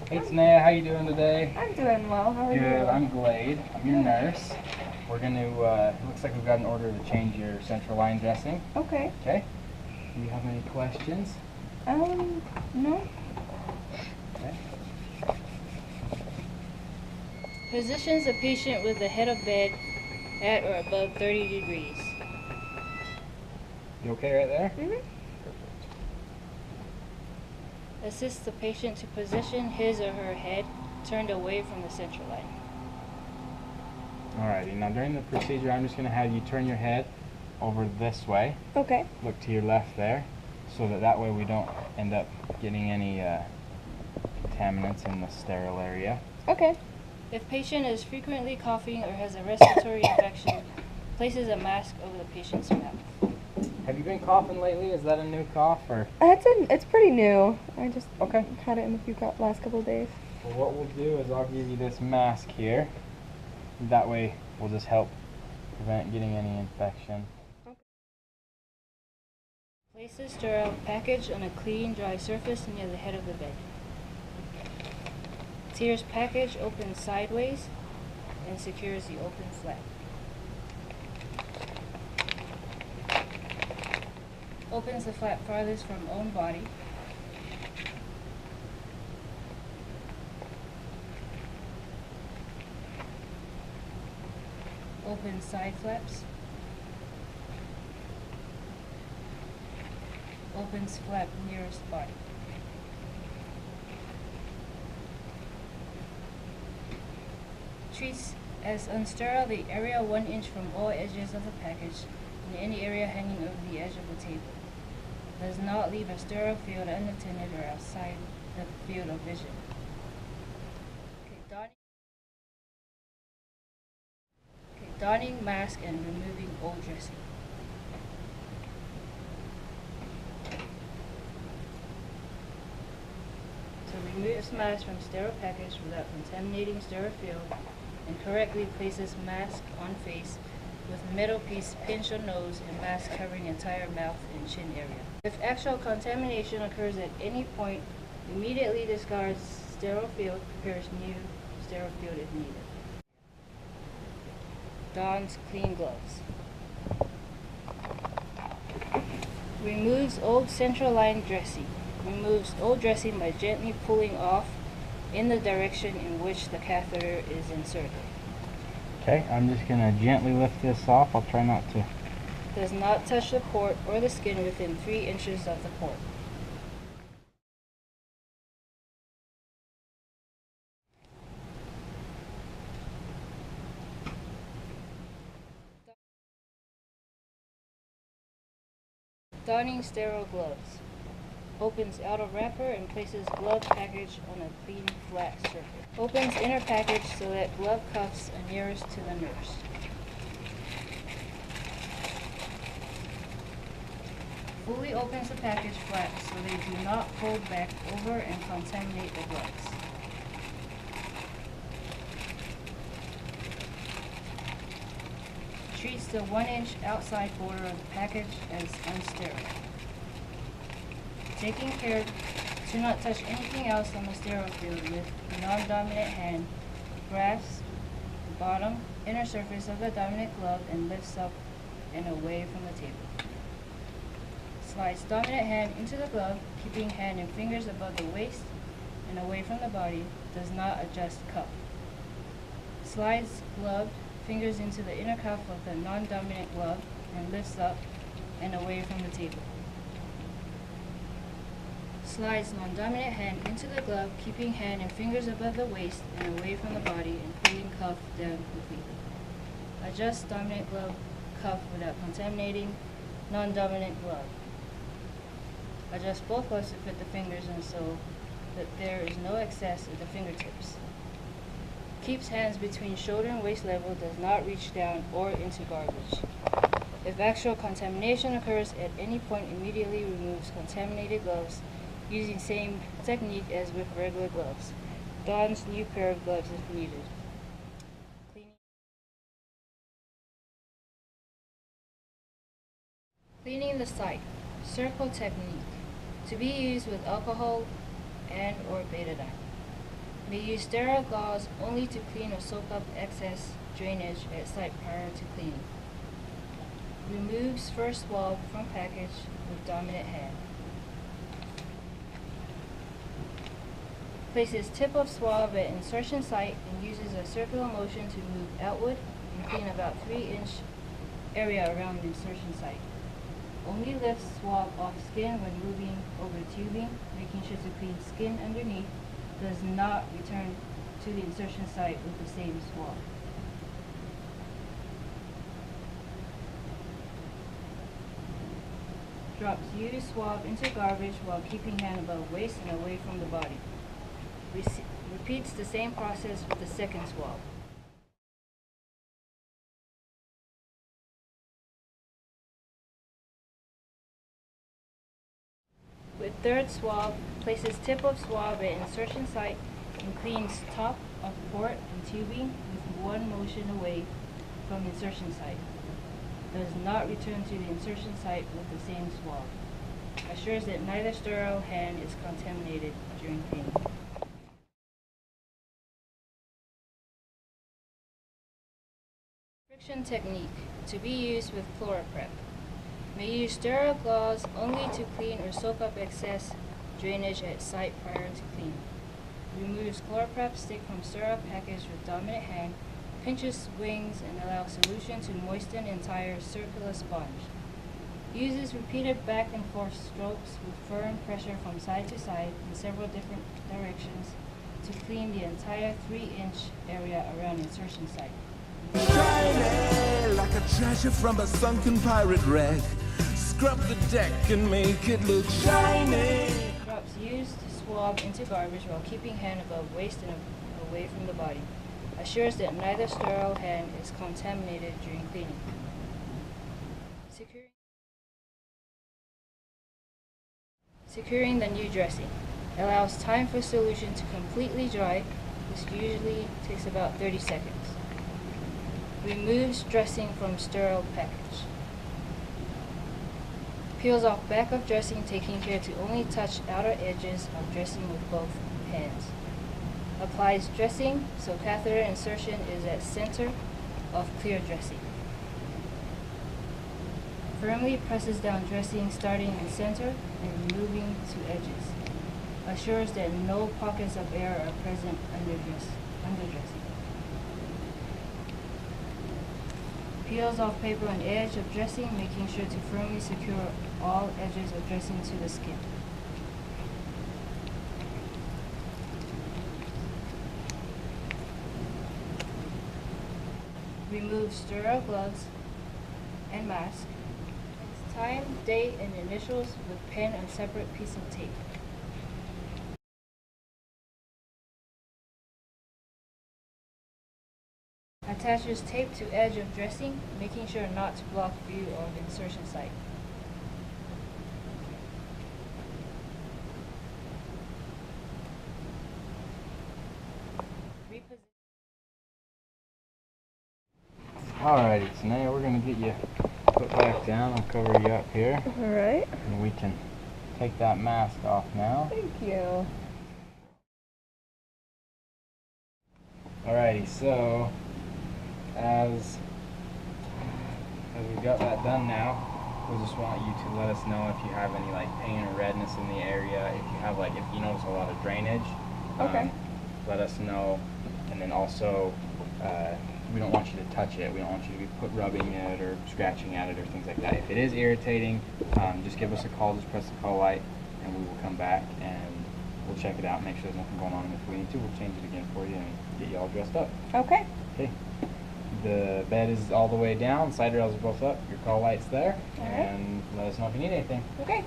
Hey Tanea, how you doing today? I'm doing well. How are you? Good. I'm Glade. I'm your nurse. We're going to, it looks like we've got an order to change your central line dressing. Okay. Okay. Do you have any questions? No. Okay. Positions the patient with the head of bed at or above 30 degrees. You okay right there? Mm-hmm. Assist the patient to position his or her head turned away from the central line. Alrighty. Now during the procedure, I'm just going to have you turn your head over this way. Okay. Look to your left there, so that way we don't end up getting any contaminants in the sterile area. Okay. If patient is frequently coughing or has a respiratory infection, places a mask over the patient's mouth. Have you been coughing lately? Is that a new cough or? It's pretty new. I just Okay. had it in the last couple of days. Well, what we'll do is I'll give you this mask here. That way we'll just help prevent getting any infection. Place a sterile package on a clean, dry surface near the head of the bed. Tears package opens sideways and secures the open flap. Opens the flap farthest from own body. Opens side flaps. Opens flap nearest body. Treats as unsterile the area 1 inch from all edges of the package and any area hanging over the edge of the table. Does not leave a sterile field unattended or outside the field of vision. Donning mask and removing old dressing. So removes mask from sterile package without contaminating sterile field and correctly places mask on face with metal piece pinch on nose and mask covering entire mouth and chin area. If actual contamination occurs at any point, immediately discards sterile field, prepares new sterile field if needed. Dons clean gloves. Removes old central line dressing. Removes old dressing by gently pulling off in the direction in which the catheter is inserted. Okay, I'm just going to gently lift this off. I'll try not to. Does not touch the port or the skin within 3 inches of the port. Donning sterile gloves. Opens outer wrapper and places glove package on a clean flat surface. Opens inner package so that glove cuffs are nearest to the nurse. Fully opens the package flat so they do not fold back over and contaminate the gloves. Treats the 1 inch outside border of the package as unsterile. Taking care to not touch anything else on the sterile field with non-dominant hand, grasps the bottom inner surface of the dominant glove and lifts up and away from the table. Slides dominant hand into the glove, keeping hand and fingers above the waist and away from the body, does not adjust cuff. Slides gloved fingers into the inner cuff of the non-dominant glove and lifts up and away from the table. Slides non-dominant hand into the glove, keeping hand and fingers above the waist and away from the body and pulling cuff down completely. Adjust dominant glove cuff without contaminating non-dominant glove. Adjust both gloves to fit the fingers and so that there is no excess at the fingertips. Keeps hands between shoulder and waist level, does not reach down or into garbage. If actual contamination occurs at any point, immediately removes contaminated gloves using same technique as with regular gloves. Dons new pair of gloves if needed. Cleaning the site. Circle technique. To be used with alcohol and or betadine. May use sterile gauze only to clean or soak up excess drainage at site prior to cleaning. Removes first swab from package with dominant hand. Places tip of swab at insertion site and uses a circular motion to move outward and clean about 3-inch area around the insertion site. Only lifts swab off skin when moving over tubing, making sure to clean skin underneath. Does not return to the insertion site with the same swab. Drops used swab into garbage while keeping hand above waist and away from the body. Repeats the same process with the second swab. With third swab, places tip of swab at insertion site and cleans top of port and tubing with one motion away from insertion site. Does not return to the insertion site with the same swab. Assures that neither sterile hand is contaminated during cleaning. Friction technique to be used with ChloraPrep. May use sterile gauze only to clean or soak up excess drainage at site prior to cleaning. Removes ChloraPrep stick from sterile package with dominant hand, pinches wings and allows solution to moisten entire circular sponge. Uses repeated back and forth strokes with firm pressure from side to side in several different directions to clean the entire 3-inch area around insertion site. Shiny like a treasure from a sunken pirate wreck. Scrub the deck and make it look shiny. Drops used swab into garbage while keeping hand above waist and away from the body. Assures that neither sterile hand is contaminated during cleaning. Securing the new dressing. Allows time for solution to completely dry, which usually takes about 30 seconds. Removes dressing from sterile package. Peels off back of dressing, taking care to only touch outer edges of dressing with both hands. Applies dressing so catheter insertion is at center of clear dressing. Firmly presses down dressing starting in center and moving to edges. Assures that no pockets of air are present under dressing. Peels off paper on edge of dressing, making sure to firmly secure all edges of dressing to the skin. Remove sterile gloves and mask. Time, date, and initials with pen on separate piece of tape. Attaches tape to edge of dressing, making sure not to block view of insertion site. Alrighty, so now we're going to get you put back down. I'll cover you up here. Alright. And we can take that mask off now. Thank you. Alrighty, so as we've got that done now, we just want you to let us know if you have any like pain or redness in the area. If you have if you notice a lot of drainage, Okay. let us know. And then also, we don't want you to touch it. We don't want you to be rubbing it or scratching at it or things like that. If it is irritating, just give us a call. Just press the call light, and we will come back and we'll check it out, make sure there's nothing going on. And if we need to, we'll change it again for you and get you all dressed up. Okay. Okay. The bed is all the way down. Side rails are both up. Your call light's there. All right. And let us know if you need anything. Okay.